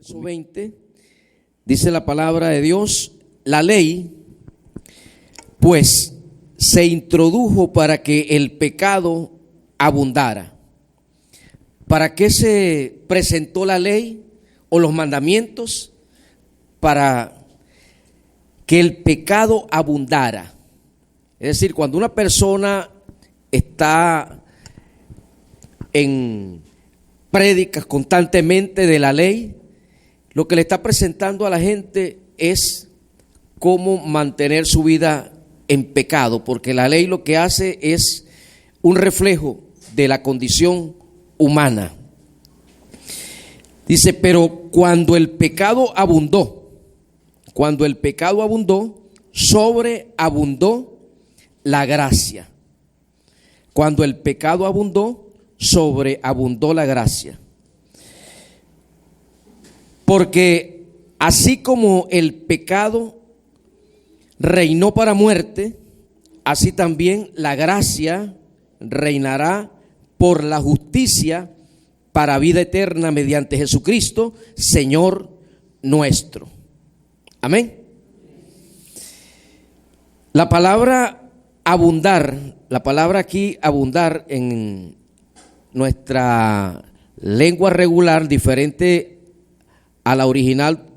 Verso 20, dice la palabra de Dios: la ley, pues, se introdujo para que el pecado abundara. ¿Para qué se presentó la ley o los mandamientos? Para que el pecado abundara. Es decir, cuando una persona está en prédicas constantemente de la ley, lo que le está presentando a la gente es cómo mantener su vida en pecado, porque la ley lo que hace es un reflejo de la condición humana. Dice, pero cuando el pecado abundó, sobreabundó la gracia. Cuando el pecado abundó, sobreabundó la gracia. Porque así como el pecado reinó para muerte, así también la gracia reinará por la justicia para vida eterna mediante Jesucristo, Señor nuestro. Amén. La palabra abundar, la palabra aquí abundar en nuestra lengua regular, diferente a la original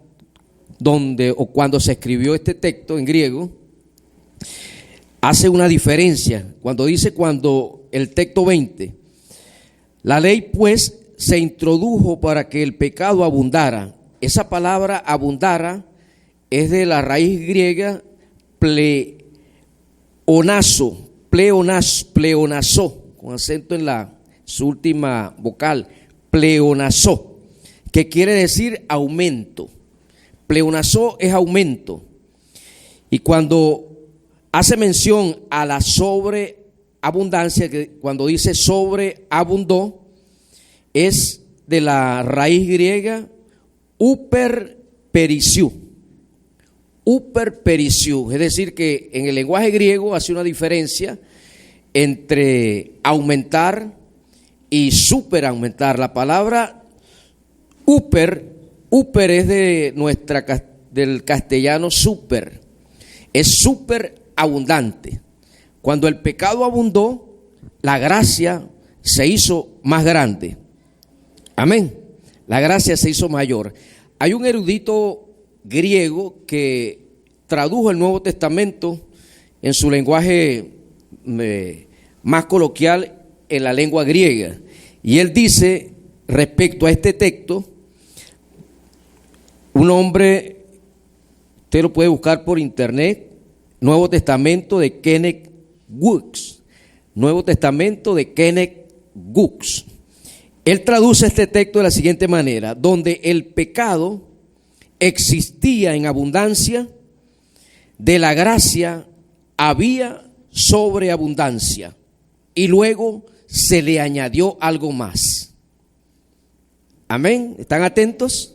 donde o cuando se escribió este texto en griego, hace una diferencia. Cuando dice, cuando el texto 20, la ley pues se introdujo para que el pecado abundara. Esa palabra abundara es de la raíz griega pleonazo, con acento en su última vocal, pleonazo, que quiere decir aumento. Pleonazo es aumento. Y cuando hace mención a la sobreabundancia, que cuando dice sobreabundó, es de la raíz griega uperperisiu. Uperperisiu, es decir, que en el lenguaje griego hace una diferencia entre aumentar y superaumentar. La palabra uper es del castellano super, es superabundante. Cuando el pecado abundó, la gracia se hizo más grande. Amén. La gracia se hizo mayor. Hay un erudito griego que tradujo el Nuevo Testamento en su lenguaje más coloquial, en la lengua griega, y él dice respecto a este texto, un hombre, usted lo puede buscar por internet, Nuevo Testamento de Kenneth Woods, Nuevo Testamento de Kenneth Woods. Él traduce este texto de la siguiente manera: donde el pecado existía en abundancia, de la gracia había sobreabundancia, y luego se le añadió algo más. Amén. ¿Están atentos?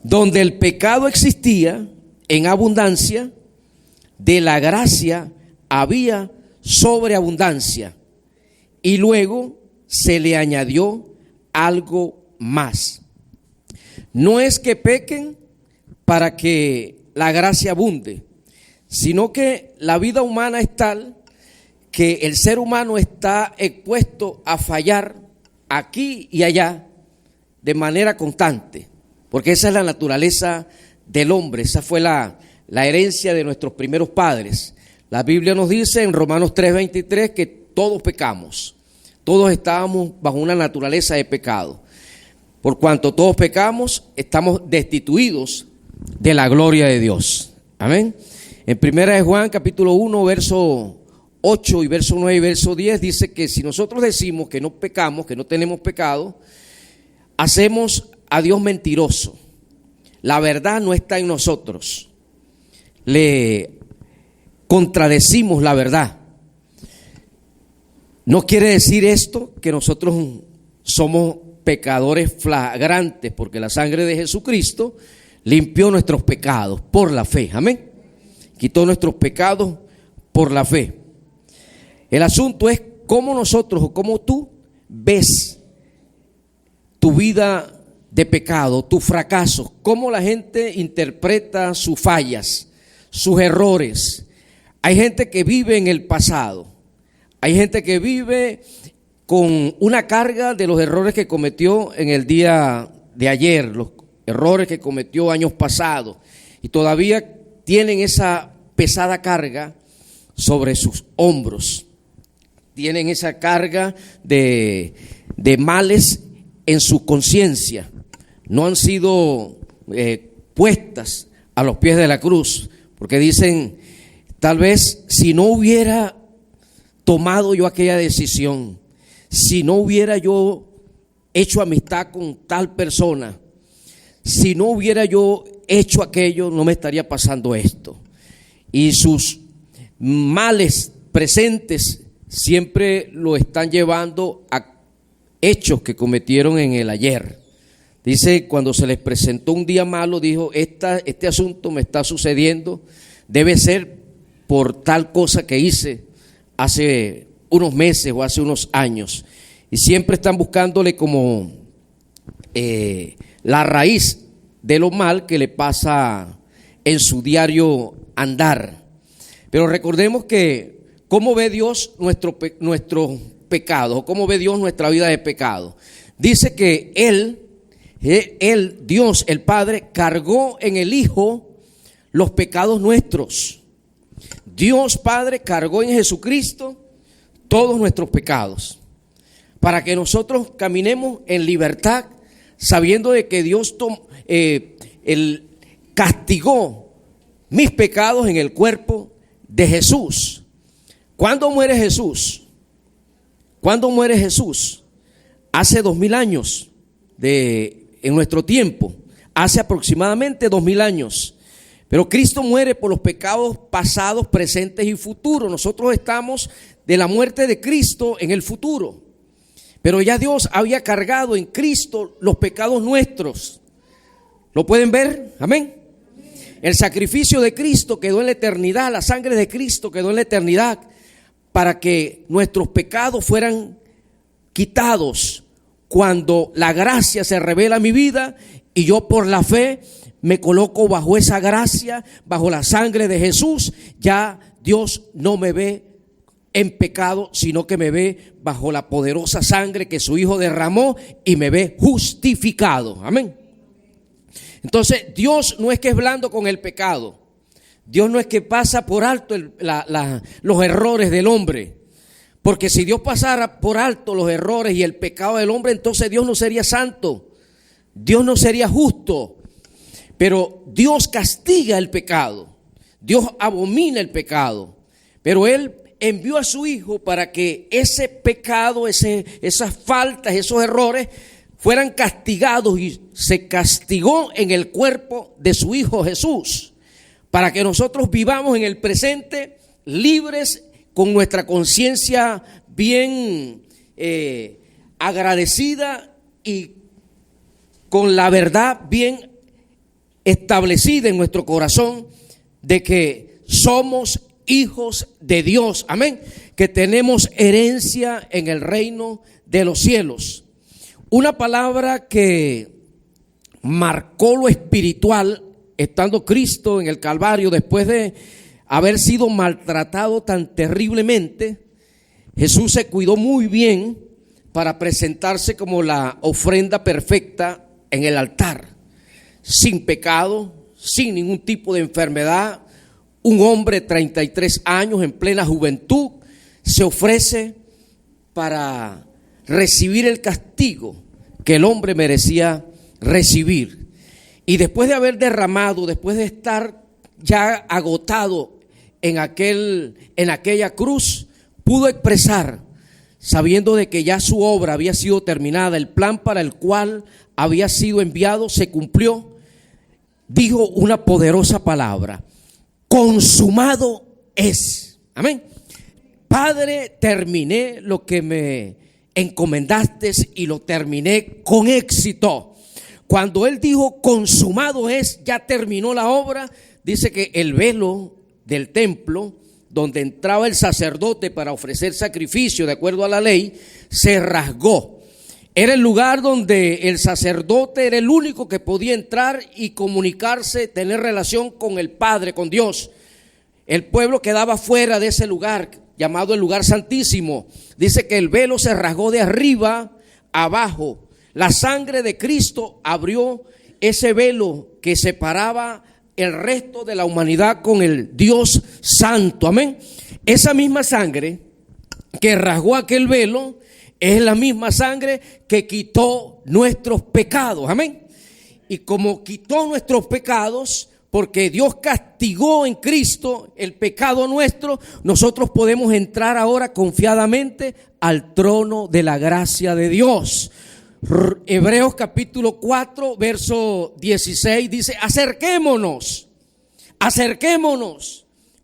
Donde el pecado existía en abundancia, de la gracia había sobreabundancia, y luego se le añadió algo más. No es que pequen para que la gracia abunde, sino que la vida humana es tal que el ser humano está expuesto a fallar aquí y allá de manera constante, porque esa es la naturaleza del hombre, esa fue la herencia de nuestros primeros padres. La Biblia nos dice en Romanos 3:23 que todos pecamos, todos estábamos bajo una naturaleza de pecado. Por cuanto todos pecamos, estamos destituidos de la gloria de Dios. Amén. En 1 de Juan capítulo 1, verso 8 y verso 9 y verso 10 dice que si nosotros decimos que no pecamos, que no tenemos pecado, hacemos a Dios mentiroso. La verdad no está en nosotros. Le contradecimos la verdad. No quiere decir esto que nosotros somos pecadores flagrantes, porque la sangre de Jesucristo limpió nuestros pecados por la fe. Amén. Quitó nuestros pecados por la fe. El asunto es cómo nosotros o cómo tú ves tu vida de pecado, tus fracasos, cómo la gente interpreta sus fallas, sus errores. Hay gente que vive en el pasado, hay gente que vive con una carga de los errores que cometió en el día de ayer, los errores que cometió años pasados, y todavía tienen esa pesada carga sobre sus hombros. Tienen esa carga de males en su conciencia. No han sido puestas a los pies de la cruz, porque dicen, tal vez si no hubiera tomado yo aquella decisión, si no hubiera yo hecho amistad con tal persona, si no hubiera yo hecho aquello, no me estaría pasando esto. Y sus males presentes siempre lo están llevando a hechos que cometieron en el ayer. Dice, cuando se les presentó un día malo, dijo, este asunto me está sucediendo, debe ser por tal cosa que hice hace unos meses o hace unos años. Y siempre están buscándole como la raíz de lo mal que le pasa en su diario andar. Pero recordemos que cómo ve Dios nuestro pecado, cómo ve Dios nuestra vida de pecado. Dice que Él, Dios, el Padre, cargó en el Hijo los pecados nuestros. Dios Padre cargó en Jesucristo todos nuestros pecados, para que nosotros caminemos en libertad, sabiendo de que Dios Él castigó mis pecados en el cuerpo de Jesús. ¿Cuándo muere Jesús? ¿Cuándo muere Jesús? Hace 2000 años en nuestro tiempo, hace aproximadamente 2000 años. Pero Cristo muere por los pecados pasados, presentes y futuros. Nosotros estamos de la muerte de Cristo en el futuro. Pero ya Dios había cargado en Cristo los pecados nuestros. ¿Lo pueden ver? Amén. El sacrificio de Cristo quedó en la eternidad, la sangre de Cristo quedó en la eternidad para que nuestros pecados fueran quitados cuando la gracia se revela en mi vida y yo por la fe me coloco bajo esa gracia, bajo la sangre de Jesús. Ya Dios no me ve en pecado, sino que me ve bajo la poderosa sangre que su Hijo derramó y me ve justificado. Amén. Entonces Dios no es que es blando con el pecado. Dios no es que pasa por alto los errores del hombre. Porque si Dios pasara por alto los errores y el pecado del hombre, entonces Dios no sería santo, Dios no sería justo. Pero Dios castiga el pecado, Dios abomina el pecado, pero Él envió a su Hijo para que ese pecado, esas faltas, esos errores fueran castigados, y se castigó en el cuerpo de su Hijo Jesús, para que nosotros vivamos en el presente libres, con nuestra conciencia bien agradecida y con la verdad bien establecida en nuestro corazón de que somos hijos de Dios, amén, que tenemos herencia en el reino de los cielos. Una palabra que marcó lo espiritual, estando Cristo en el Calvario, después de haber sido maltratado tan terriblemente, Jesús se cuidó muy bien para presentarse como la ofrenda perfecta en el altar, sin pecado, sin ningún tipo de enfermedad. Un hombre de 33 años en plena juventud se ofrece para recibir el castigo que el hombre merecía recibir. Y después de haber derramado, después de estar ya agotado en aquella cruz, pudo expresar, sabiendo de que ya su obra había sido terminada, el plan para el cual había sido enviado se cumplió. Dijo una poderosa palabra: consumado es. Amén. Padre, terminé lo que me encomendaste y lo terminé con éxito. Cuando Él dijo consumado es, ya terminó la obra, dice que el velo del templo, donde entraba el sacerdote para ofrecer sacrificio de acuerdo a la ley, se rasgó. Era el lugar donde el sacerdote era el único que podía entrar y comunicarse, tener relación con el Padre, con Dios. El pueblo quedaba fuera de ese lugar, llamado el lugar santísimo. Dice que el velo se rasgó de arriba a abajo. La sangre de Cristo abrió ese velo que separaba el resto de la humanidad con el Dios santo. Amén. Esa misma sangre que rasgó aquel velo es la misma sangre que quitó nuestros pecados. Amén. Y como quitó nuestros pecados, porque Dios castigó en Cristo el pecado nuestro, nosotros podemos entrar ahora confiadamente al trono de la gracia de Dios. Hebreos capítulo 4, verso 16 dice: acerquémonos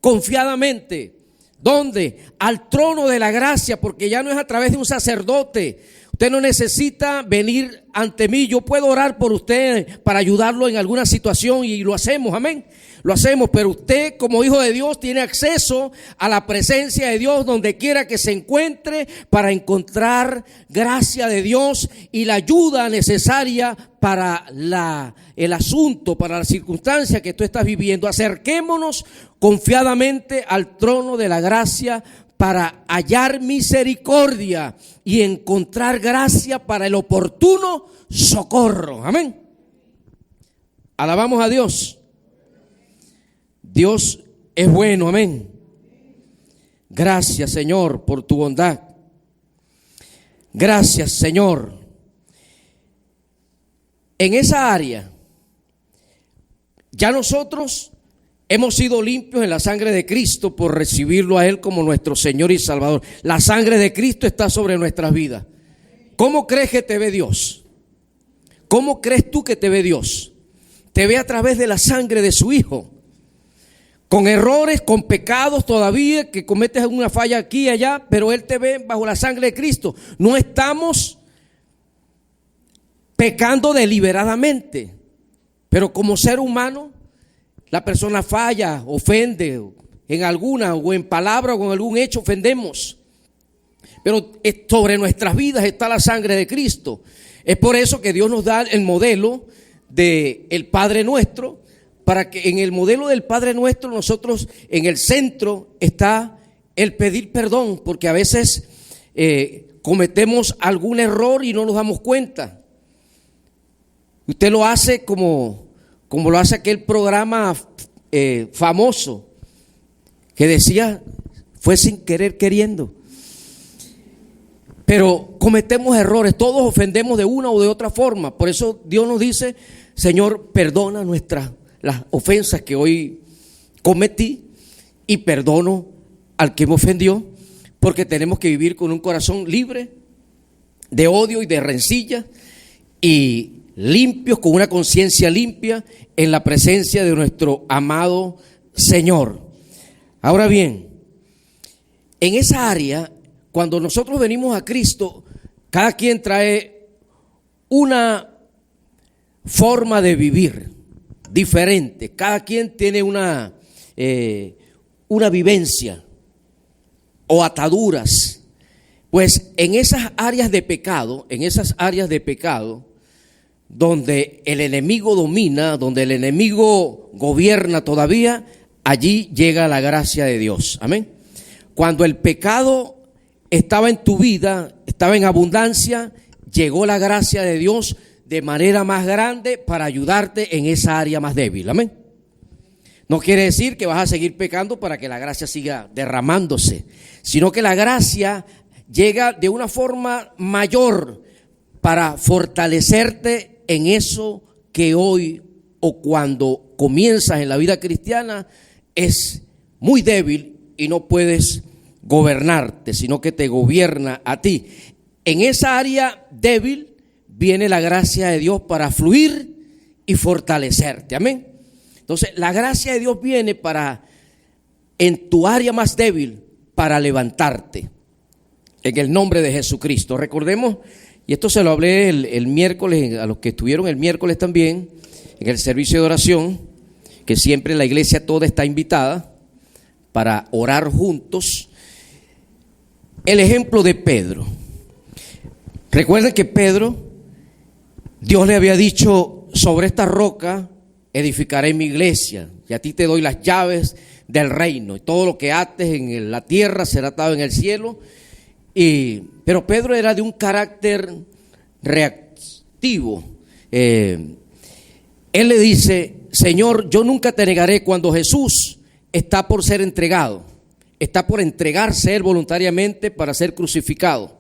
confiadamente. ¿Dónde? Al trono de la gracia, porque ya no es a través de un sacerdote. Usted no necesita venir ante mí. Yo puedo orar por usted para ayudarlo en alguna situación y lo hacemos, amén. Lo hacemos, pero usted como hijo de Dios tiene acceso a la presencia de Dios donde quiera que se encuentre para encontrar gracia de Dios y la ayuda necesaria para el asunto, para la circunstancia que tú estás viviendo. Acerquémonos confiadamente al trono de la gracia para hallar misericordia y encontrar gracia para el oportuno socorro. Amén. Alabamos a Dios. Dios es bueno, amén. Gracias, Señor, por tu bondad. Gracias, Señor. En esa área, ya nosotros hemos sido limpios en la sangre de Cristo por recibirlo a Él como nuestro Señor y Salvador. La sangre de Cristo está sobre nuestras vidas. ¿Cómo crees que te ve Dios? ¿Cómo crees tú que te ve Dios? Te ve a través de la sangre de su Hijo. Con errores, con pecados todavía, que cometes alguna falla aquí y allá, pero Él te ve bajo la sangre de Cristo. No estamos pecando deliberadamente, pero como ser humano, la persona falla, ofende en alguna o en palabra o en algún hecho ofendemos. Pero sobre nuestras vidas está la sangre de Cristo. Es por eso que Dios nos da el modelo del Padre Nuestro, para que en el modelo del Padre Nuestro nosotros en el centro está el pedir perdón, porque a veces cometemos algún error y no nos damos cuenta. Usted lo hace como lo hace aquel programa famoso que decía: fue sin querer queriendo. Pero cometemos errores, todos ofendemos de una o de otra forma. Por eso Dios nos dice: Señor, perdona las ofensas que hoy cometí y perdono al que me ofendió, porque tenemos que vivir con un corazón libre de odio y de rencilla y limpios, con una conciencia limpia en la presencia de nuestro amado Señor. Ahora bien, en esa área, cuando nosotros venimos a Cristo, cada quien trae una forma de vivir diferente. Cada quien tiene una vivencia o ataduras. Pues en esas áreas de pecado, donde el enemigo domina, donde el enemigo gobierna todavía, allí llega la gracia de Dios. Amén. Cuando el pecado estaba en tu vida, estaba en abundancia, llegó la gracia de Dios de manera más grande para ayudarte en esa área más débil. Amén. No quiere decir que vas a seguir pecando para que la gracia siga derramándose, sino que la gracia llega de una forma mayor para fortalecerte en eso que hoy o cuando comienzas en la vida cristiana es muy débil y no puedes gobernarte, sino que te gobierna a ti. En esa área débil viene la gracia de Dios para fluir y fortalecerte. Amén. Entonces, la gracia de Dios viene para, en tu área más débil, para levantarte. En el nombre de Jesucristo. Recordemos, y esto se lo hablé el miércoles, a los que estuvieron el miércoles también, en el servicio de oración, que siempre la iglesia toda está invitada para orar juntos. El ejemplo de Pedro. Recuerden que Pedro, Dios le había dicho: sobre esta roca edificaré mi iglesia, y a ti te doy las llaves del reino, y todo lo que ates en la tierra será atado en el cielo. Pero Pedro era de un carácter reactivo. Él le dice: Señor, yo nunca te negaré. Cuando Jesús está por ser entregado, está por entregarse él voluntariamente para ser crucificado,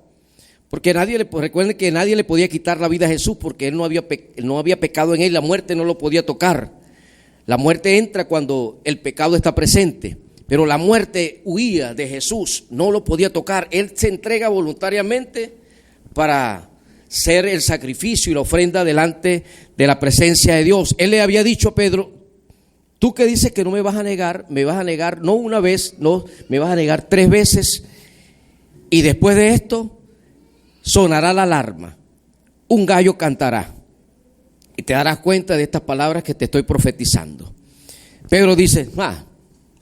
porque recuerden que nadie le podía quitar la vida a Jesús, porque él no había pecado en él, la muerte no lo podía tocar. La muerte entra cuando el pecado está presente, pero la muerte huía de Jesús, no lo podía tocar. Él se entrega voluntariamente para ser el sacrificio y la ofrenda delante de la presencia de Dios. Él le había dicho a Pedro: tú que dices que no me vas a negar no una vez, no, me vas a negar 3 veces, y después de esto sonará la alarma, un gallo cantará, y te darás cuenta de estas palabras que te estoy profetizando. Pedro dice: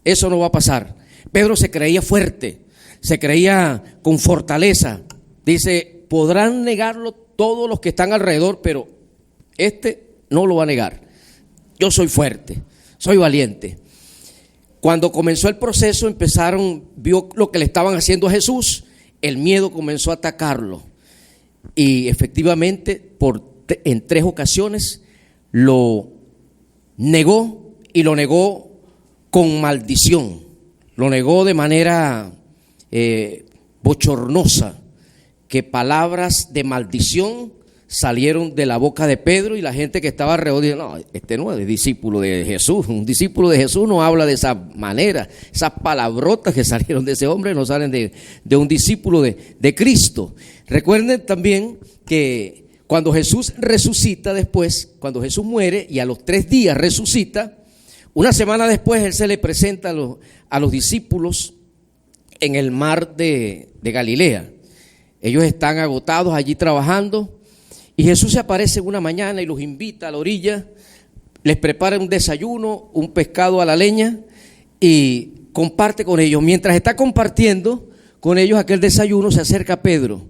eso no va a pasar. Pedro se creía fuerte, se creía con fortaleza. Dice: podrán negarlo todos los que están alrededor, pero este no lo va a negar. Yo soy fuerte, soy valiente. Cuando comenzó el proceso, vio lo que le estaban haciendo a Jesús, el miedo comenzó a atacarlo, y efectivamente en 3 ocasiones lo negó, y lo negó con maldición, lo negó de manera bochornosa, que palabras de maldición salieron de la boca de Pedro, y la gente que estaba alrededor dijo: no, este no es discípulo de Jesús, un discípulo de Jesús no habla de esa manera, esas palabrotas que salieron de ese hombre no salen de un discípulo de Cristo. Recuerden también que cuando Jesús resucita después, cuando Jesús muere y a los 3 días resucita, una semana después él se le presenta a los discípulos en el mar de Galilea. Ellos están agotados allí trabajando, y Jesús se aparece una mañana y los invita a la orilla, les prepara un desayuno, un pescado a la leña, y comparte con ellos. Mientras está compartiendo con ellos aquel desayuno, se acerca a Pedro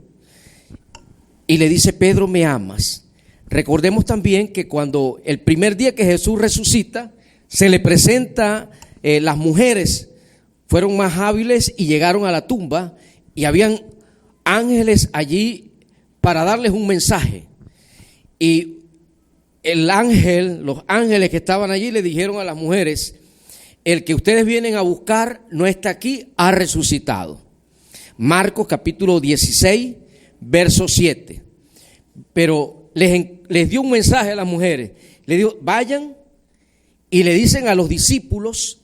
y le dice: Pedro, ¿me amas? Recordemos también que cuando el primer día que Jesús resucita, se le presenta, las mujeres fueron más hábiles y llegaron a la tumba, y habían ángeles allí para darles un mensaje. Y los ángeles que estaban allí le dijeron a las mujeres: el que ustedes vienen a buscar no está aquí, ha resucitado. Marcos capítulo 16, verso 7. Pero les dio un mensaje a las mujeres. Le dijo: vayan y le dicen a los discípulos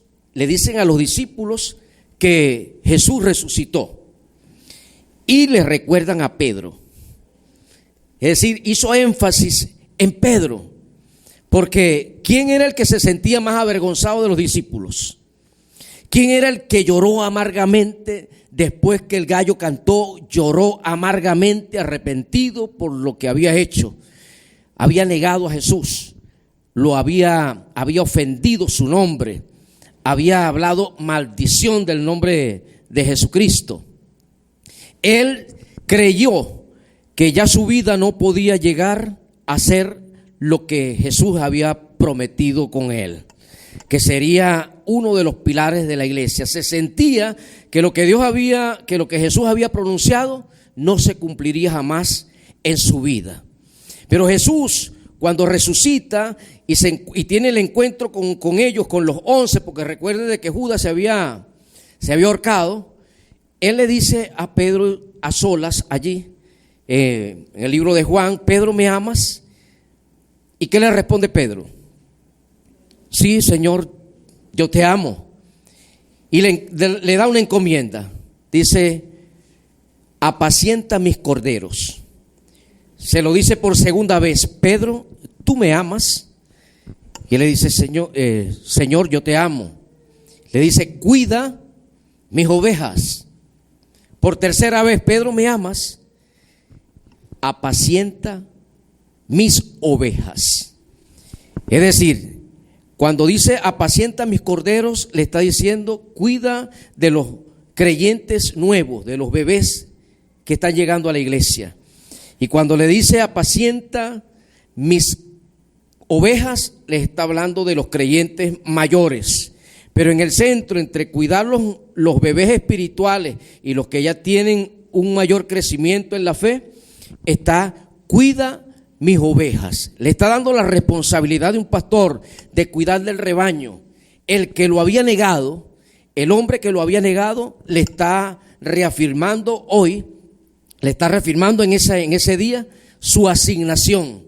que Jesús resucitó. Y le recuerdan a Pedro. Es decir, hizo énfasis en Pedro, porque ¿quién era el que se sentía más avergonzado de los discípulos? ¿Quién era el que lloró amargamente después que el gallo cantó? Lloró amargamente, arrepentido por lo que había hecho. Había negado a Jesús, había ofendido su nombre, había hablado maldición del nombre de Jesucristo. Él creyó que ya su vida no podía llegar a ser lo que Jesús había prometido con él, que sería uno de los pilares de la iglesia. Se sentía que lo que Jesús había pronunciado no se cumpliría jamás en su vida. Pero Jesús, cuando resucita y tiene el encuentro con ellos, con los 11, porque recuerden de que Judas se había ahorcado, él le dice a Pedro a solas allí, en el libro de Juan: Pedro, ¿me amas? ¿Y qué le responde Pedro? Sí, Señor, yo te amo. Y le da una encomienda. Dice: apacienta mis corderos. Se lo dice por segunda vez: Pedro, ¿tú me amas? Y él le dice: Señor, yo te amo. Le dice: cuida mis ovejas. Por tercera vez: Pedro, ¿me amas? Apacienta mis ovejas. Es decir, cuando dice apacienta mis corderos, le está diciendo: cuida de los creyentes nuevos, de los bebés que están llegando a la iglesia. Y cuando le dice apacienta mis ovejas, les está hablando de los creyentes mayores. Pero en el centro, entre cuidar los bebés espirituales y los que ya tienen un mayor crecimiento en la fe, está cuida mis ovejas. Le está dando la responsabilidad de un pastor de cuidar del rebaño. El que lo había negado, el hombre que lo había negado, le está reafirmando hoy, le está reafirmando en ese día su asignación.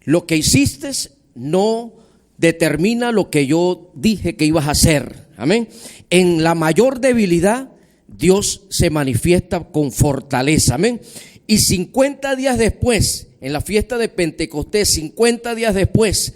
Lo que hiciste no determina lo que yo dije que ibas a hacer. Amén. En la mayor debilidad, Dios se manifiesta con fortaleza. Amén. Y 50 días después, en la fiesta de Pentecostés, 50 días después,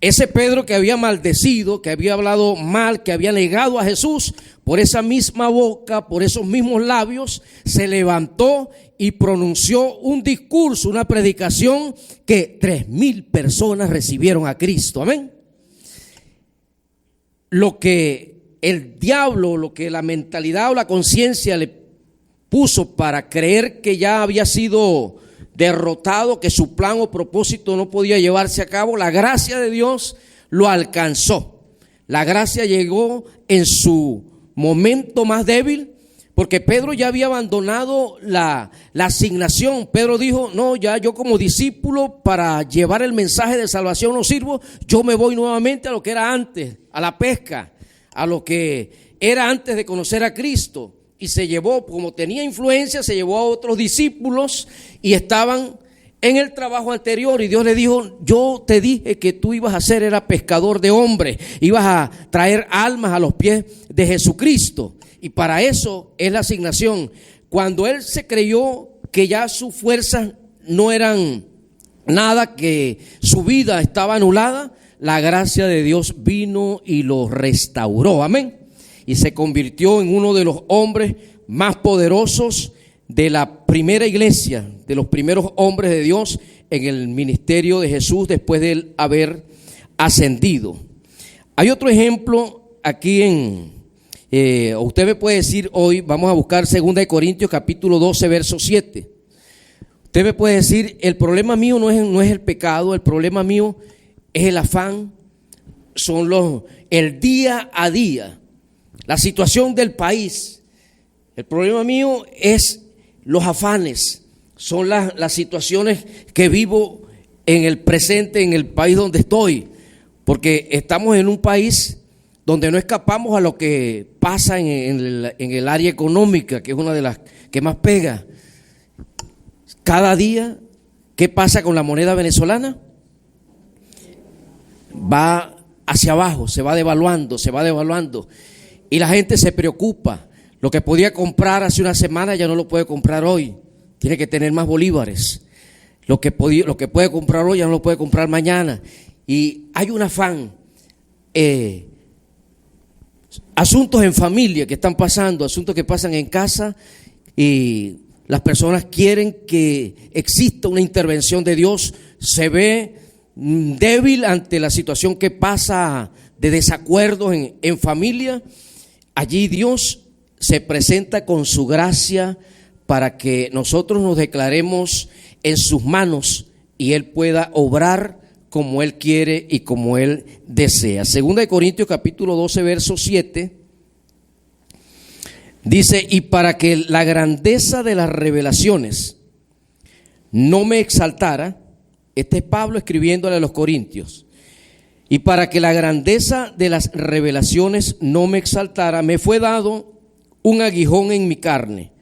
ese Pedro que había maldecido, que había hablado mal, que había negado a Jesús, por esa misma boca, por esos mismos labios, se levantó y pronunció un discurso, una predicación que 3,000 personas recibieron a Cristo. Amén. Lo que el diablo, lo que la mentalidad o la conciencia le puso para creer que ya había sido derrotado, que su plan o propósito no podía llevarse a cabo, la gracia de Dios lo alcanzó. La gracia llegó en su momento más débil, porque Pedro ya había abandonado la asignación. Pedro dijo: no, ya yo como discípulo para llevar el mensaje de salvación no sirvo, yo me voy nuevamente a lo que era antes, a la pesca, a lo que era antes de conocer a Cristo. Y se llevó, como tenía influencia, se llevó a otros discípulos y estaban en el trabajo anterior. Y Dios le dijo: yo te dije que tú ibas a ser, era pescador de hombres, ibas a traer almas a los pies de Jesucristo. Y para eso es la asignación. Cuando él se creyó que ya sus fuerzas no eran nada, que su vida estaba anulada, la gracia de Dios vino y lo restauró. Amén. Y se convirtió en uno de los hombres más poderosos de la primera iglesia, de los primeros hombres de Dios en el ministerio de Jesús después de él haber ascendido. Hay otro ejemplo aquí usted me puede decir hoy, vamos a buscar 2 Corintios capítulo 12, verso 7. Usted me puede decir: el problema mío no es el pecado, el problema mío es el afán, son el día a día. La situación del país. El problema mío es los afanes, son las situaciones que vivo en el presente, en el país donde estoy, porque estamos en un país donde no escapamos a lo que pasa en el área económica, que es una de las que más pega. Cada día, ¿qué pasa con la moneda venezolana? Va hacia abajo, se va devaluando. Y la gente se preocupa. Lo que podía comprar hace una semana ya no lo puede comprar hoy. Tiene que tener más bolívares. Lo que puede comprar hoy ya no lo puede comprar mañana. Y hay un afán. Asuntos en familia que están pasando, asuntos que pasan en casa, y las personas quieren que exista una intervención de Dios. Se ve débil ante la situación que pasa de desacuerdos en familia. Allí Dios se presenta con su gracia para que nosotros nos declaremos en sus manos y Él pueda obrar como Él quiere y como Él desea. 2 Corintios capítulo 12, verso 7 dice: y para que la grandeza de las revelaciones no me exaltara, este es Pablo escribiéndole a los Corintios, y para que la grandeza de las revelaciones no me exaltara, me fue dado un aguijón en mi carne,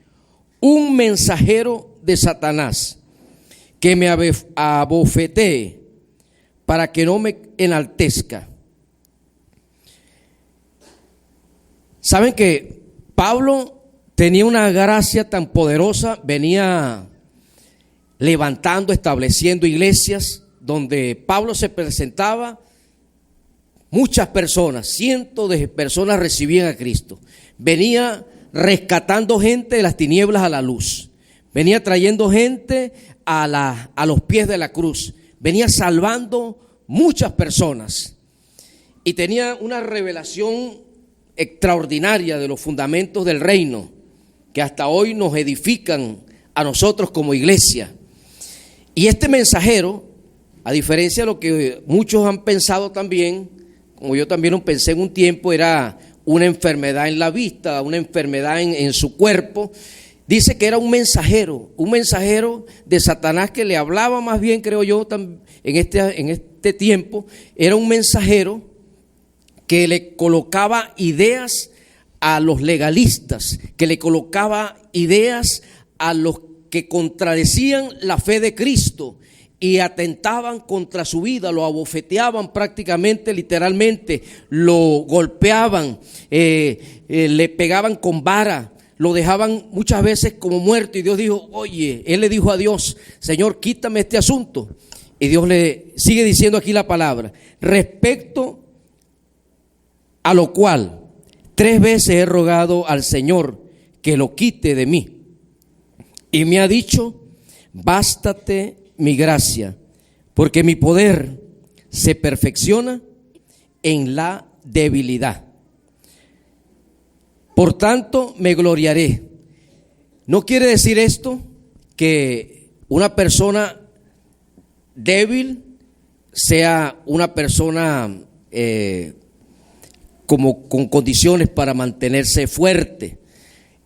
un mensajero de Satanás, que me abofetee para que no me enaltezca. ¿Saben que Pablo tenía una gracia tan poderosa? Venía levantando, estableciendo iglesias donde Pablo se presentaba. Muchas personas, cientos de personas recibían a Cristo. Venía rescatando gente de las tinieblas a la luz. Venía trayendo gente a los pies de la cruz. Venía salvando muchas personas. Y tenía una revelación extraordinaria de los fundamentos del reino, que hasta hoy nos edifican a nosotros como iglesia. Y este mensajero, a diferencia de lo que muchos han pensado también, como yo también lo pensé en un tiempo, era una enfermedad en la vista, una enfermedad en su cuerpo. Dice que era un mensajero de Satanás que le hablaba más bien, creo yo, en este tiempo. Era un mensajero que le colocaba ideas a los legalistas, que le colocaba ideas a los que contradecían la fe de Cristo y atentaban contra su vida, lo abofeteaban prácticamente, literalmente, lo golpeaban, le pegaban con vara, lo dejaban muchas veces como muerto. Y Dios dijo, oye, él le dijo a Dios, Señor, quítame este asunto. Y Dios le sigue diciendo aquí la palabra, respecto a lo cual 3 veces he rogado al Señor que lo quite de mí. Y me ha dicho, bástate mi gracia, porque mi poder se perfecciona en la debilidad. Por tanto, me gloriaré. No quiere decir esto que una persona débil sea una persona como con condiciones para mantenerse fuerte.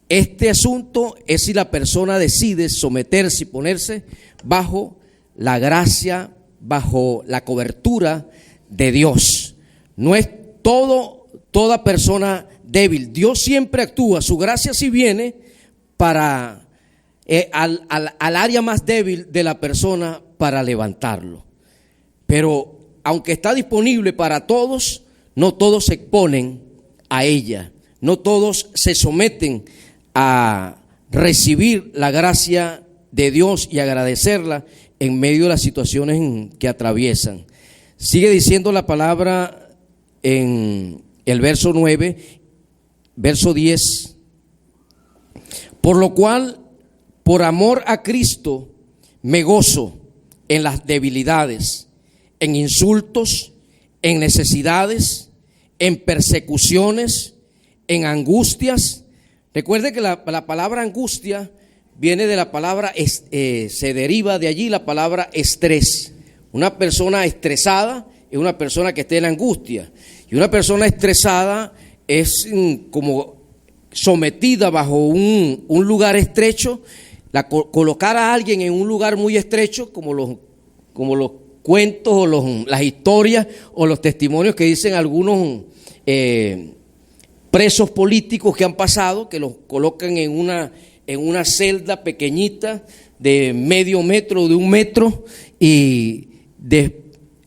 Este asunto es si la persona decide someterse y ponerse bajo la gracia, bajo la cobertura de Dios. No es toda persona débil. Dios siempre actúa, su gracia sí viene para al área más débil de la persona para levantarlo. Pero aunque está disponible para todos, no todos se exponen a ella, no todos se someten a recibir la gracia de Dios y agradecerla en medio de las situaciones que atraviesan. Sigue diciendo la palabra en el verso 9, verso 10. Por lo cual, por amor a Cristo, me gozo en las debilidades, en insultos, en necesidades, en persecuciones, en angustias. Recuerde que la palabra angustia viene de la palabra, se deriva de allí la palabra estrés. Una persona estresada es una persona que está en angustia. Y una persona estresada es como sometida bajo un lugar estrecho. Colocar a alguien en un lugar muy estrecho, como los cuentos o las historias o los testimonios que dicen algunos presos políticos que han pasado, que los colocan en una celda pequeñita de medio metro, de 1 metro, y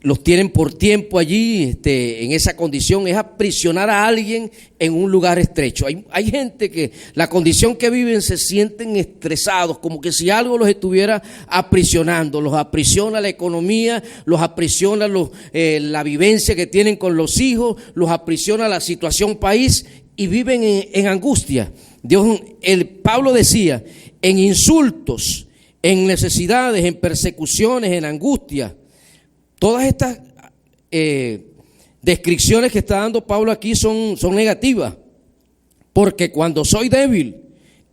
los tienen por tiempo allí en esa condición. Es aprisionar a alguien en un lugar estrecho. Hay gente que la condición que viven se sienten estresados, como que si algo los estuviera aprisionando. Los aprisiona la economía, los aprisiona la vivencia que tienen con los hijos, los aprisiona la situación país y viven en angustia. Pablo decía, en insultos, en necesidades, en persecuciones, en angustia. Todas estas descripciones que está dando Pablo aquí son negativas, porque cuando soy débil,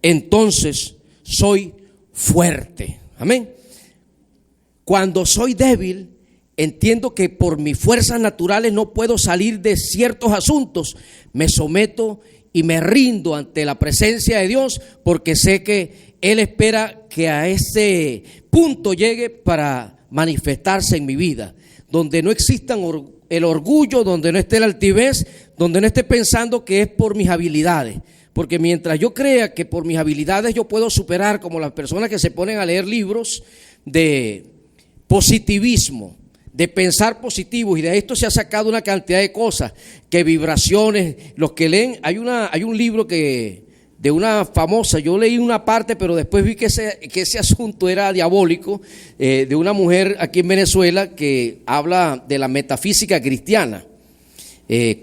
entonces soy fuerte. Amén. Cuando soy débil, entiendo que por mis fuerzas naturales no puedo salir de ciertos asuntos. Me someto y me rindo ante la presencia de Dios, porque sé que Él espera que a ese punto llegue para manifestarse en mi vida, donde no existan el orgullo, donde no esté la altivez, donde no esté pensando que es por mis habilidades. Porque mientras yo crea que por mis habilidades yo puedo superar, como las personas que se ponen a leer libros de positivismo, de pensar positivo, y de esto se ha sacado una cantidad de cosas, que vibraciones, los que leen, hay un libro de una famosa, yo leí una parte, pero después vi que ese asunto era diabólico, de una mujer aquí en Venezuela que habla de la metafísica cristiana,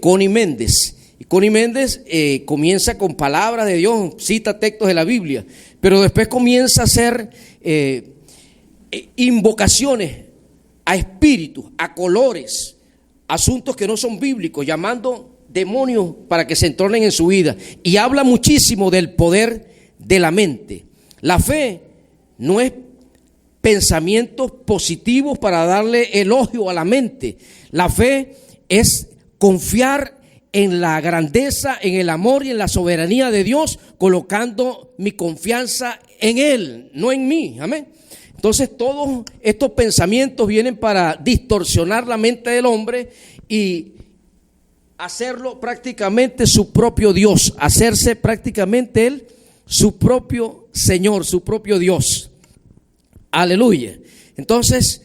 Connie Méndez. Y Connie Méndez comienza con palabras de Dios, cita textos de la Biblia, pero después comienza a hacer invocaciones a espíritus, a colores, asuntos que no son bíblicos, llamando demonios para que se entronen en su vida, y habla muchísimo del poder de la mente. La fe no es pensamientos positivos para darle elogio a la mente. La fe es confiar en la grandeza, en el amor y en la soberanía de Dios, colocando mi confianza en Él, no en mí. Amén. Entonces todos estos pensamientos vienen para distorsionar la mente del hombre y hacerlo prácticamente su propio Dios, hacerse prácticamente Él su propio Señor, su propio Dios. Aleluya. Entonces,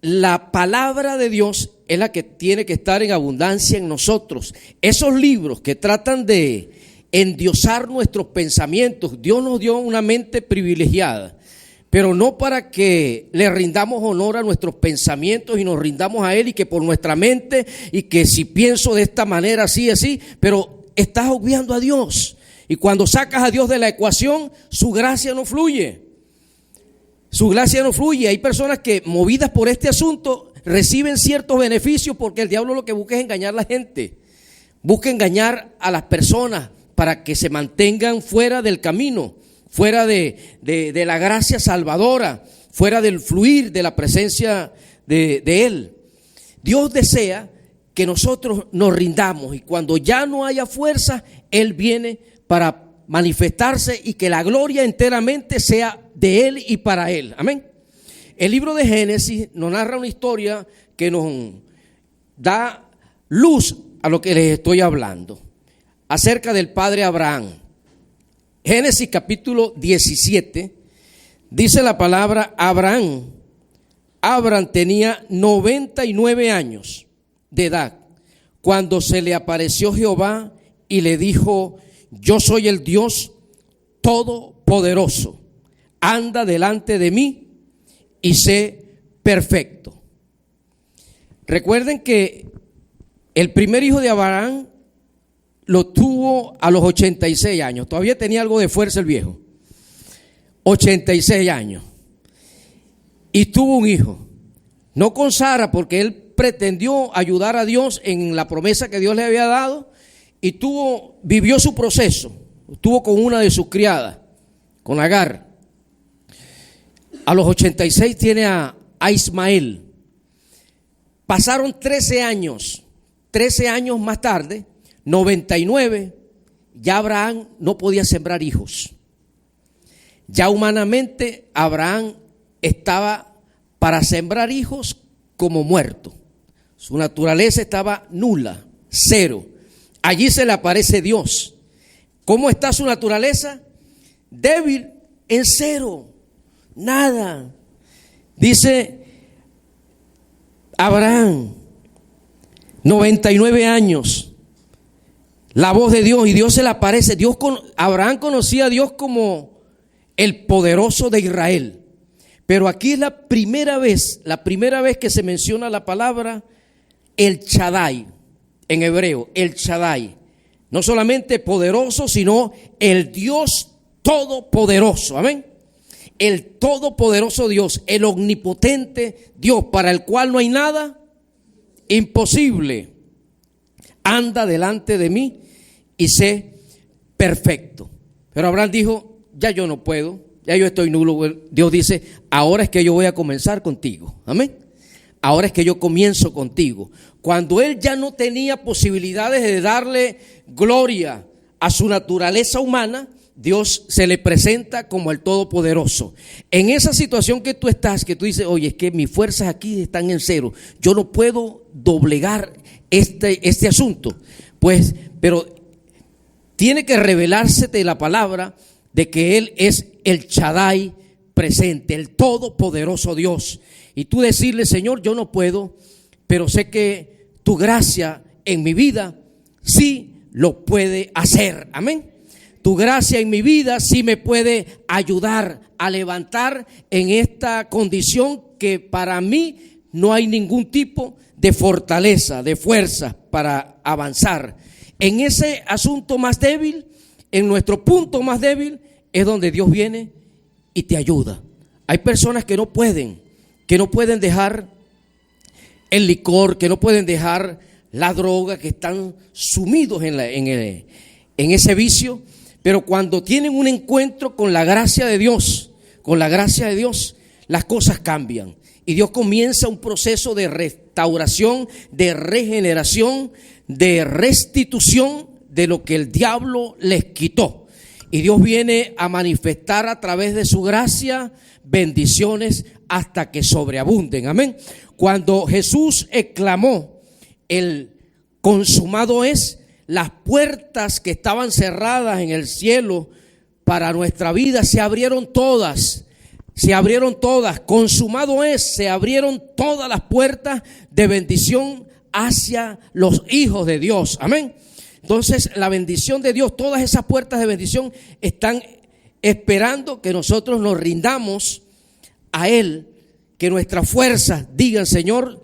la palabra de Dios es la que tiene que estar en abundancia en nosotros. Esos libros que tratan de endiosar nuestros pensamientos, Dios nos dio una mente privilegiada, pero no para que le rindamos honor a nuestros pensamientos y nos rindamos a Él y que por nuestra mente y que si pienso de esta manera así, pero estás obviando a Dios. Y cuando sacas a Dios de la ecuación, su gracia no fluye. Su gracia no fluye. Hay personas que, movidas por este asunto, reciben ciertos beneficios porque el diablo lo que busca es engañar a la gente. Busca engañar a las personas para que se mantengan fuera del camino, fuera de la gracia salvadora, fuera del fluir de la presencia de Él. Dios desea que nosotros nos rindamos y cuando ya no haya fuerza, Él viene para manifestarse y que la gloria enteramente sea de Él y para Él. Amén. El libro de Génesis nos narra una historia que nos da luz a lo que les estoy hablando, acerca del padre Abraham. Génesis capítulo 17, dice la palabra: Abraham tenía 99 años de edad cuando se le apareció Jehová y le dijo: yo soy el Dios todopoderoso, anda delante de mí y sé perfecto. Recuerden que el primer hijo de Abraham lo tuvo a los 86 años. Todavía tenía algo de fuerza el viejo. 86 años. Y tuvo un hijo. No con Sara, porque él pretendió ayudar a Dios en la promesa que Dios le había dado. Y vivió su proceso. Estuvo con una de sus criadas, con Agar. A los 86 tiene a Ismael. Pasaron 13 años. 13 años más tarde, 99, ya Abraham no podía sembrar hijos. Ya humanamente Abraham estaba para sembrar hijos como muerto. Su naturaleza estaba nula, cero. Allí se le aparece Dios. ¿Cómo está su naturaleza? Débil, en cero, nada. Dice Abraham, 99 años, la voz de Dios, y Dios se le aparece. Abraham conocía a Dios como el poderoso de Israel. Pero aquí es la primera vez que se menciona la palabra El Shaddai, en hebreo, El Shaddai. No solamente poderoso, sino el Dios todopoderoso. Amén. El todopoderoso Dios, el omnipotente Dios, para el cual no hay nada imposible. Anda delante de mí y sé perfecto. Pero Abraham dijo: ya yo no puedo, ya yo estoy nulo. Dios dice: ahora es que yo voy a comenzar contigo. Amén. Ahora es que yo comienzo contigo. Cuando él ya no tenía posibilidades de darle gloria a su naturaleza humana, Dios se le presenta como el Todopoderoso. En esa situación que tú estás, que tú dices: oye, es que mis fuerzas aquí están en cero, yo no puedo doblegar este asunto. Pues, pero tiene que revelársete la palabra de que Él es el Shaddai presente, el Todopoderoso Dios. Y tú decirle: Señor, yo no puedo, pero sé que tu gracia en mi vida sí lo puede hacer. Amén. Tu gracia en mi vida sí me puede ayudar a levantar en esta condición que para mí no hay ningún tipo de fortaleza, de fuerza para avanzar. En ese asunto más débil, en nuestro punto más débil, es donde Dios viene y te ayuda. Hay personas que no pueden dejar el licor, que no pueden dejar la droga, que están sumidos en ese vicio. Pero cuando tienen un encuentro con la gracia de Dios, las cosas cambian. Y Dios comienza un proceso de restauración, de regeneración, de restitución de lo que el diablo les quitó. Y Dios viene a manifestar a través de su gracia bendiciones hasta que sobreabunden. Amén. Cuando Jesús exclamó el consumado es, las puertas que estaban cerradas en el cielo para nuestra vida se abrieron todas. Se abrieron todas, consumado es, se abrieron todas las puertas de bendición hacia los hijos de Dios. Amén. Entonces la bendición de Dios, todas esas puertas de bendición están esperando que nosotros nos rindamos a Él, que nuestras fuerzas digan: Señor,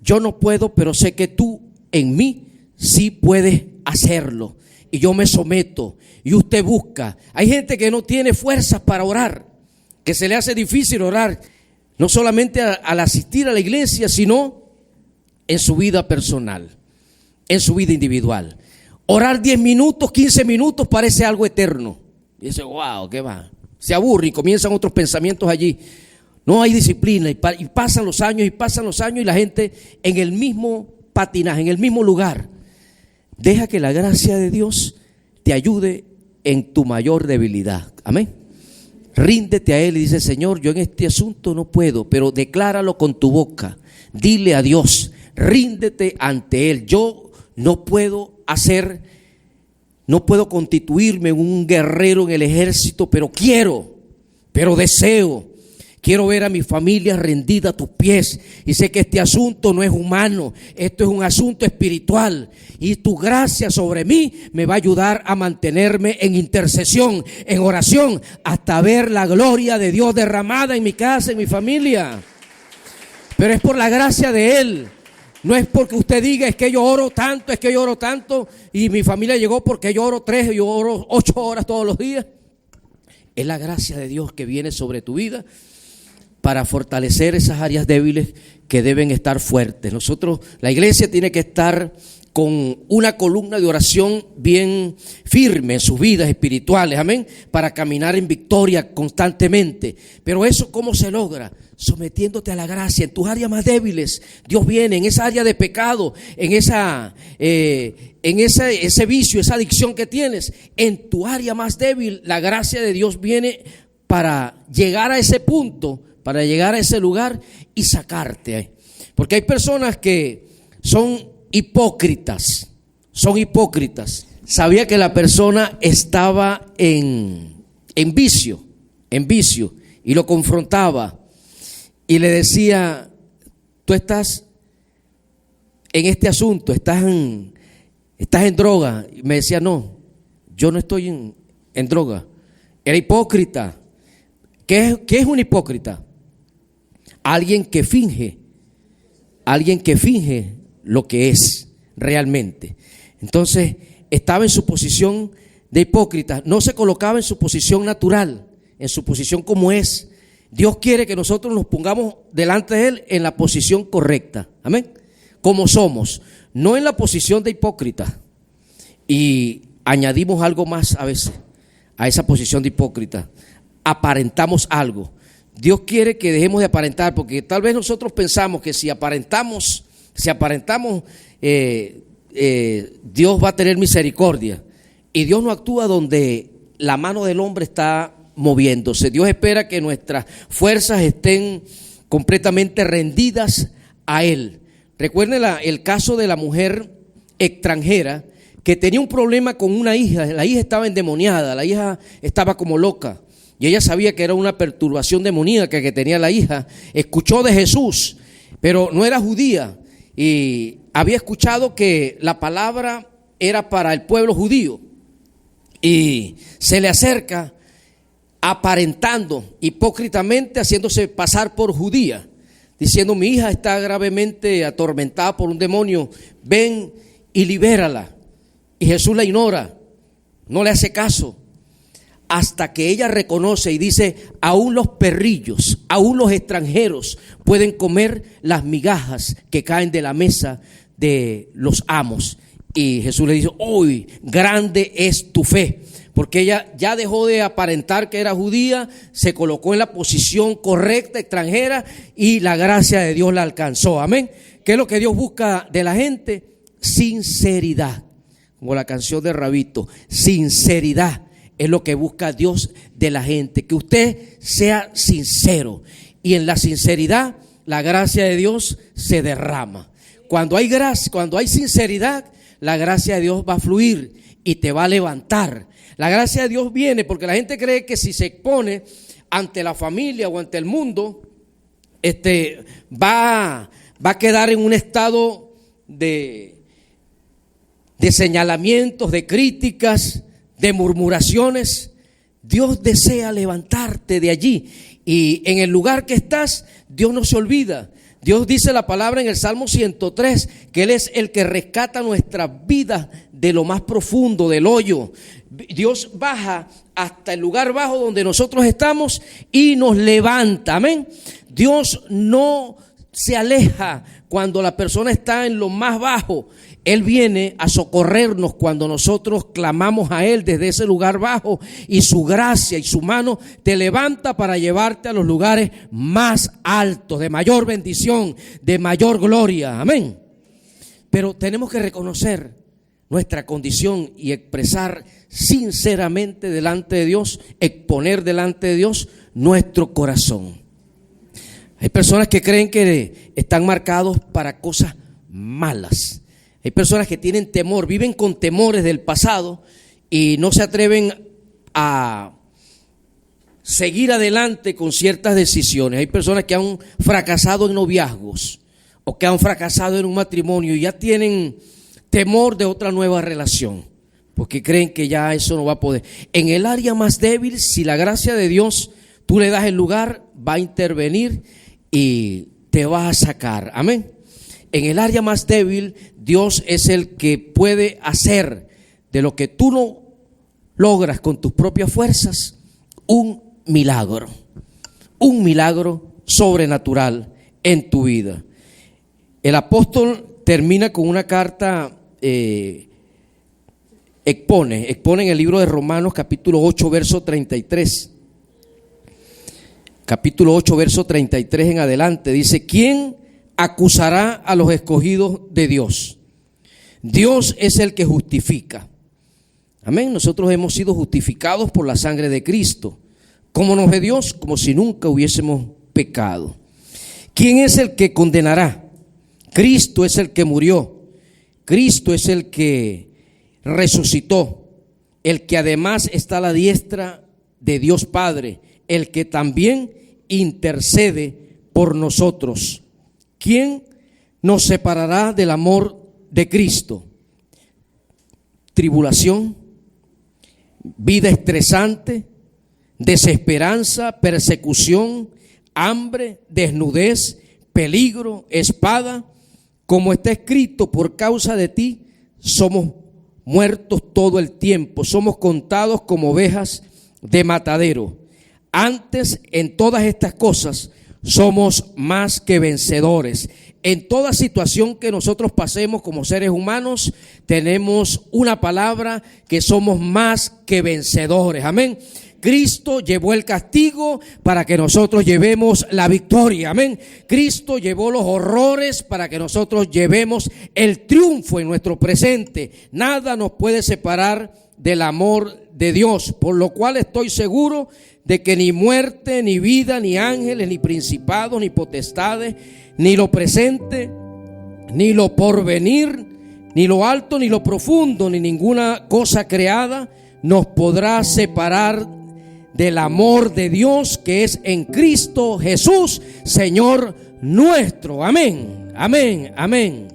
yo no puedo, pero sé que tú en mí sí puedes hacerlo. Y yo me someto y usted busca. Hay gente que no tiene fuerzas para orar, que se le hace difícil orar, no solamente al asistir a la iglesia, sino en su vida personal, en su vida individual. Orar 10 minutos, 15 minutos parece algo eterno. Y dice: wow, ¿qué va? Se aburre y comienzan otros pensamientos allí. No hay disciplina y pasan los años y la gente en el mismo patinaje, en el mismo lugar. Deja que la gracia de Dios te ayude en tu mayor debilidad. Amén. Ríndete a Él y dice: Señor, yo en este asunto no puedo, pero decláralo con tu boca. Dile a Dios, ríndete ante Él. Yo no puedo constituirme en un guerrero en el ejército, pero deseo. Quiero ver a mi familia rendida a tus pies. Y sé que este asunto no es humano, esto es un asunto espiritual. Y tu gracia sobre mí me va a ayudar a mantenerme en intercesión, en oración, hasta ver la gloria de Dios derramada en mi casa, en mi familia. Pero es por la gracia de Él. No es porque usted diga: es que yo oro tanto, y mi familia llegó porque yo oro 8 horas todos los días. Es la gracia de Dios que viene sobre tu vida para fortalecer esas áreas débiles que deben estar fuertes. La iglesia tiene que estar con una columna de oración bien firme en sus vidas espirituales, amén, para caminar en victoria constantemente. Pero eso, ¿cómo se logra? Sometiéndote a la gracia. En tus áreas más débiles, Dios viene. En esa área de pecado, en ese vicio, esa adicción que tienes, en tu área más débil, la gracia de Dios viene para llegar a ese punto, para llegar a ese lugar y sacarte. Porque hay personas que son hipócritas. Sabía que la persona estaba en vicio, y lo confrontaba y le decía: tú estás en este asunto, estás en droga. Y me decía: no, yo no estoy en droga. Era hipócrita. ¿Qué es un hipócrita? Alguien que finge lo que es realmente. Entonces estaba en su posición de hipócrita, no se colocaba en su posición natural, en su posición como es. Dios quiere que nosotros nos pongamos delante de Él en la posición correcta, amén, como somos, no en la posición de hipócrita. Y añadimos algo más a veces a esa posición de hipócrita: aparentamos algo. Dios quiere que dejemos de aparentar, porque tal vez nosotros pensamos que si aparentamos, Dios va a tener misericordia. Y Dios no actúa donde la mano del hombre está moviéndose. Dios espera que nuestras fuerzas estén completamente rendidas a Él. Recuerden el caso de la mujer extranjera que tenía un problema con una hija. La hija estaba endemoniada, la hija estaba como loca. Y ella sabía que era una perturbación demoníaca que tenía la hija. Escuchó de Jesús, pero no era judía. Y había escuchado que la palabra era para el pueblo judío. Y se le acerca aparentando, hipócritamente, haciéndose pasar por judía, diciendo: mi hija está gravemente atormentada por un demonio, ven y libérala. Y Jesús la ignora, no le hace caso, hasta que ella reconoce y dice: aún los perrillos, aún los extranjeros pueden comer las migajas que caen de la mesa de los amos. Y Jesús le dice: hoy grande es tu fe, porque ella ya dejó de aparentar que era judía, se colocó en la posición correcta, extranjera, y la gracia de Dios la alcanzó. Amén. ¿Qué es lo que Dios busca de la gente? Sinceridad. Como la canción de Rabito, sinceridad es lo que busca Dios de la gente, que usted sea sincero, y en la sinceridad la gracia de Dios se derrama. Cuando hay gracia, cuando hay sinceridad, la gracia de Dios va a fluir y te va a levantar. La gracia de Dios viene porque la gente cree que si se expone ante la familia o ante el mundo, va a quedar en un estado de señalamientos, de críticas, de murmuraciones. Dios desea levantarte de allí, y en el lugar que estás, Dios no se olvida. Dios dice la palabra en el Salmo 103 que Él es el que rescata nuestras vidas de lo más profundo, del hoyo. Dios baja hasta el lugar bajo donde nosotros estamos y nos levanta. Amén. Dios no se aleja cuando la persona está en lo más bajo. Él viene a socorrernos cuando nosotros clamamos a Él desde ese lugar bajo, y su gracia y su mano te levanta para llevarte a los lugares más altos, de mayor bendición, de mayor gloria. Amén. Pero tenemos que reconocer nuestra condición y expresar sinceramente delante de Dios, exponer delante de Dios nuestro corazón. Hay personas que creen que están marcados para cosas malas. Hay personas que tienen temor, viven con temores del pasado y no se atreven a seguir adelante con ciertas decisiones. Hay personas que han fracasado en noviazgos o que han fracasado en un matrimonio y ya tienen temor de otra nueva relación, porque creen que ya eso no va a poder. En el área más débil, si la gracia de Dios tú le das el lugar, va a intervenir y te va a sacar. Amén. En el área más débil, Dios es el que puede hacer de lo que tú no logras con tus propias fuerzas un milagro sobrenatural en tu vida. El apóstol termina con una carta, expone en el libro de Romanos capítulo 8 verso 33. Capítulo 8 verso 33 en adelante dice: ¿quién acusará a los escogidos de Dios? Dios es el que justifica. Amén. Nosotros hemos sido justificados por la sangre de Cristo. ¿Cómo nos ve Dios? Como si nunca hubiésemos pecado. ¿Quién es el que condenará? Cristo es el que murió. Cristo es el que resucitó, el que además está a la diestra de Dios Padre, el que también intercede por nosotros. ¿Quién nos separará del amor de Cristo? Tribulación, vida estresante, desesperanza, persecución, hambre, desnudez, peligro, espada. Como está escrito, por causa de ti somos muertos todo el tiempo, somos contados como ovejas de matadero. Antes, en todas estas cosas, somos más que vencedores. En toda situación que nosotros pasemos como seres humanos, tenemos una palabra, que somos más que vencedores. Amén. Cristo llevó el castigo para que nosotros llevemos la victoria. Amén. Cristo llevó los horrores para que nosotros llevemos el triunfo en nuestro presente. Nada nos puede separar del amor de Dios, por lo cual estoy seguro de que ni muerte, ni vida, ni ángeles, ni principados, ni potestades, ni lo presente, ni lo porvenir, ni lo alto, ni lo profundo, ni ninguna cosa creada nos podrá separar del amor de Dios que es en Cristo Jesús, Señor nuestro. Amén, amén, amén.